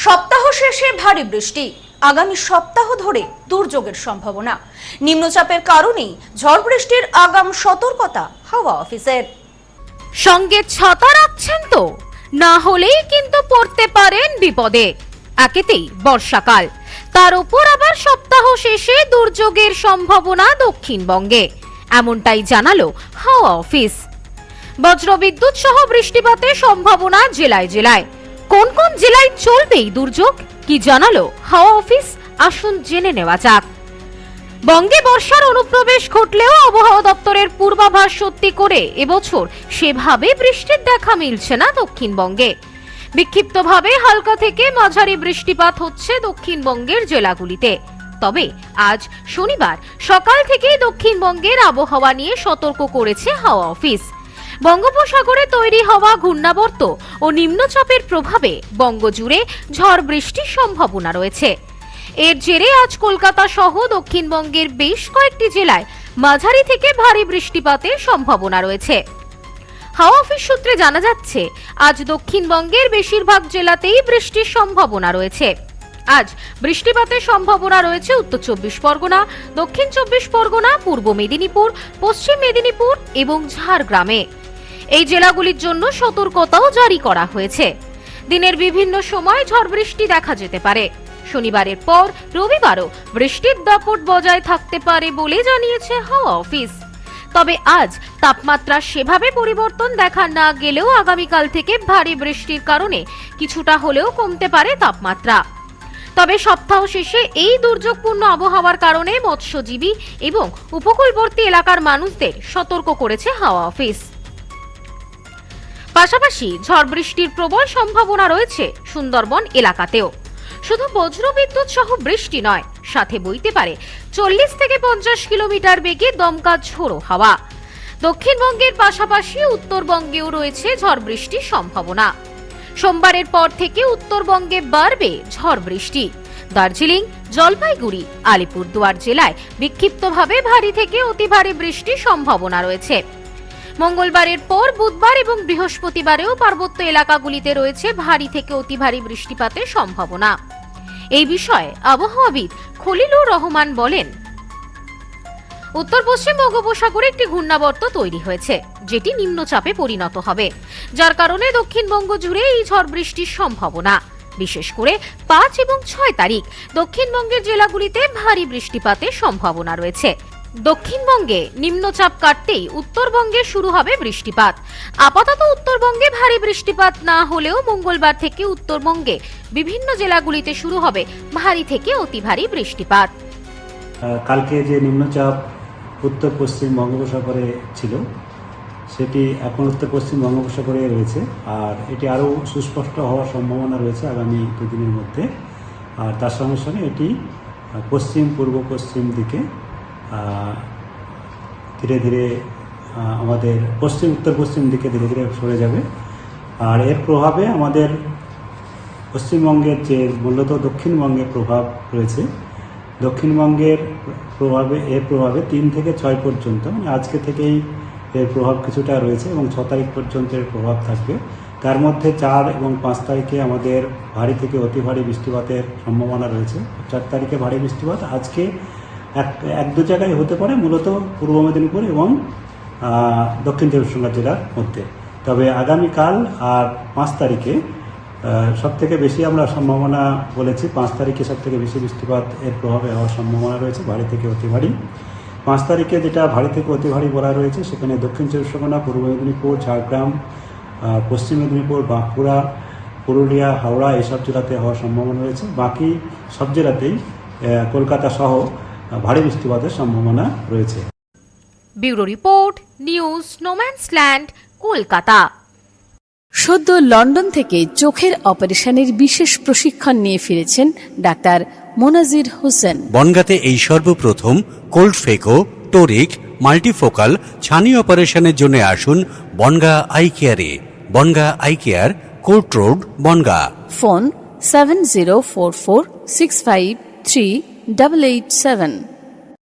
সপ্তাহ শেষে ভারী বৃষ্টি, আগামী সপ্তাহ ধরে দুর্যোগের সম্ভাবনা। নিম্নচাপের কারণেই ঝড় বৃষ্টির আগাম সতর্কতা হাওয়া অফিসের। সঙ্গে ছাতা রাখছেন তো? না হলেই কিন্তু পড়তে পারেন বিপদে। একেতেই বর্ষাকাল, তার উপর আবার সপ্তাহ শেষে দুর্যোগের সম্ভাবনা দক্ষিণবঙ্গে, এমনটাই জানালো হাওয়া অফিস। বজ্রবিদ্যুৎ সহ বৃষ্টিপাতের সম্ভাবনা জেলায় জেলায়। কোন কোন জেলায় চলবে এই দুর্যোগ, কি জানালো হাওয়া অফিস? আসুন জেনে নেওয়া যাক। বঙ্গে বর্ষার অনুপ্রবেশ ঘটলেও আবহাওয়া দপ্তরের পূর্বাভাস সত্যি করে এবছর সেভাবে বৃষ্টির দেখা মিলছে না দক্ষিণবঙ্গে। বিক্ষিপ্তভাবে হালকা থেকে মাঝারি বৃষ্টিপাত হচ্ছে দক্ষিণবঙ্গের জেলাগুলিতে। তবে আজ শনিবার সকাল থেকেই দক্ষিণবঙ্গের আবহাওয়া নিয়ে সতর্ক করেছে হাওয়া অফিস। বঙ্গোপসাগরে তৈরি হওয়া ঘূর্ণাবর্ত ও নিম্নচাপের প্রভাবে বঙ্গজুড়ে ঝড় বৃষ্টির সম্ভাবনা রয়েছে। এর জেরে আজ কলকাতা সহ দক্ষিণবঙ্গের বেশ কয়েকটি জেলায় মাঝারি থেকে ভারী বৃষ্টিপাতের সম্ভাবনা রয়েছে। হাওয়া অফিস সূত্রে জানা যাচ্ছে, আজ দক্ষিণবঙ্গের বেশিরভাগ জেলাতেই বৃষ্টির সম্ভাবনা রয়েছে। আজ বৃষ্টিপাতের সম্ভাবনা রয়েছে উত্তর চব্বিশ পরগনা, দক্ষিণ চব্বিশ পরগনা, পূর্ব মেদিনীপুর, পশ্চিম মেদিনীপুর এবং ঝাড়গ্রামে। এই জেলাগুলির জন্য সতর্কতাও জারি করা হয়েছে। দিনের বিভিন্ন সময় ঝড় বৃষ্টি দেখা যেতে পারে। শনিবারের পর রবিবারও বৃষ্টির দাপট বজায় থাকতে পারে বলে জানিয়েছে হাওয়া অফিস। তবে আজ তাপমাত্রা সেভাবে পরিবর্তন দেখা না গেলেও আগামীকাল থেকে ভারী বৃষ্টির কারণে কিছুটা হলেও কমতে পারে তাপমাত্রা। তবে সপ্তাহ শেষে এই দুর্যোগপূর্ণ আবহাওয়ার কারণে মৎস্যজীবী এবং উপকূলবর্তী এলাকার মানুষদের সতর্ক করেছে হাওয়া অফিস। পাশাপাশি ঝড় বৃষ্টির প্রবল সম্ভাবনা রয়েছে সুন্দরবন এলাকাতেও। শুধু বজ্রবিদ্যুৎ সহ বৃষ্টি নয়, সাথে বইতে পারে 40 থেকে 50 কিলোমিটার বেগে দমকা ঝোড়ো হাওয়া। দক্ষিণবঙ্গের পাশাপাশি উত্তরবঙ্গেও রয়েছে ঝড় বৃষ্টির সম্ভাবনা। সোমবারের পর থেকে উত্তরবঙ্গে বাড়বে ঝড় বৃষ্টি। দার্জিলিং, জলপাইগুড়ি, আলিপুরদুয়ার জেলায় বিক্ষিপ্তভাবে ভারী থেকে অতি ভারী বৃষ্টির সম্ভাবনা রয়েছে। মঙ্গলবারের পর বুধবার এবং বৃহস্পতিবারেও পার্বত্য এলাকাগুলিতে রয়েছে ভারী থেকে অতি ভারী বৃষ্টিপাতের সম্ভাবনা। এই বিষয়ে আবহাওয়াবিদ খলিলুর রহমান বলেন, উত্তর পশ্চিম বঙ্গোপসাগরে একটি ঘূর্ণাবর্ত তৈরি হয়েছে, যেটি নিম্নচাপে পরিণত হবে, যার কারণে দক্ষিণবঙ্গ জুড়ে এই ঝড় বৃষ্টির সম্ভাবনা। বিশেষ করে 5 এবং 6 তারিখ দক্ষিণবঙ্গের জেলাগুলিতে ভারী বৃষ্টিপাতের সম্ভাবনা রয়েছে। দক্ষিণবঙ্গে নিম্নচাপ কাটতেই উত্তরবঙ্গে শুরু হবে বৃষ্টিপাত। আপাতত উত্তরবঙ্গে ভারী বৃষ্টিপাত না হলেও মঙ্গলবার থেকে উত্তরবঙ্গে বিভিন্ন জেলাগুলিতে শুরু হবে ভারী থেকে অতি ভারী বৃষ্টিপাত। কালকে যে নিম্নচাপ উত্তর পশ্চিম বঙ্গোপসাগরে ছিল, সেটি এখন উত্তর পশ্চিম বঙ্গোপসাগরে রয়েছে, আর এটি আরও সুস্পষ্ট হওয়ার সম্ভাবনা রয়েছে আগামী দুদিনের মধ্যে। আর তার সঙ্গে সঙ্গে এটি পশ্চিম পূর্ব পশ্চিম দিকে ধীরে ধীরে আমাদের উত্তর পশ্চিম দিকে ধীরে ধীরে সরে যাবে। আর এর প্রভাবে আমাদের পশ্চিমবঙ্গের যে মূলত দক্ষিণবঙ্গের প্রভাব রয়েছে, দক্ষিণবঙ্গের এর প্রভাবে 3 থেকে 6 পর্যন্ত, মানে আজকে থেকেই এর প্রভাব কিছুটা রয়েছে এবং 6 তারিখ পর্যন্ত এর প্রভাব থাকবে। তার মধ্যে 4 এবং 5 তারিখে আমাদের ভারী থেকে অতি ভারী বৃষ্টিপাতের সম্ভাবনা রয়েছে। 4 তারিখে ভারী বৃষ্টিপাত আজকে এক দু জায়গায় হতে পারে, মূলত পূর্ব মেদিনীপুর এবং দক্ষিণ চব্বিশ পরগনা জেলার মধ্যে। তবে আগামীকাল আর 5 তারিখে সব থেকে বেশি আমরা সম্ভাবনা বলেছি, 5 তারিখে সব থেকে বেশি বৃষ্টিপাত এর প্রভাবে হওয়ার সম্ভাবনা রয়েছে, ভারী থেকে অতি ভারী। 5 তারিখে যেটা ভারী থেকে অতি ভারী বলা রয়েছে, সেখানে দক্ষিণ চব্বিশ পরগনা, পূর্ব মেদিনীপুর, ঝাড়গ্রাম, পশ্চিম মেদিনীপুর, বাঁকুড়া, পুরুলিয়া, হাওড়া এসব জেলাতে হওয়ার সম্ভাবনা রয়েছে। বাকি সব জেলাতেই কলকাতা সহ ভারী বৃষ্টিপাতের সম্ভাবনা রয়েছে। Bureau report, news no man's land, Kolkata. সদ্য লন্ডন থেকে চোখের অপারেশনের বিশেষ প্রশিক্ষণ নিয়ে ফিরেছেন ডাক্তার মোনাজির হোসেন। বনগাঁতে এই সর্বপ্রথম কোল্ড ফেকো, টোরিক, মাল্টিফোকাল ছানি অপারেশনের জন্য আসুন বনগা আই কেয়ারে। Bongaon eye care, court road, Bongaon. Phone 704446538887।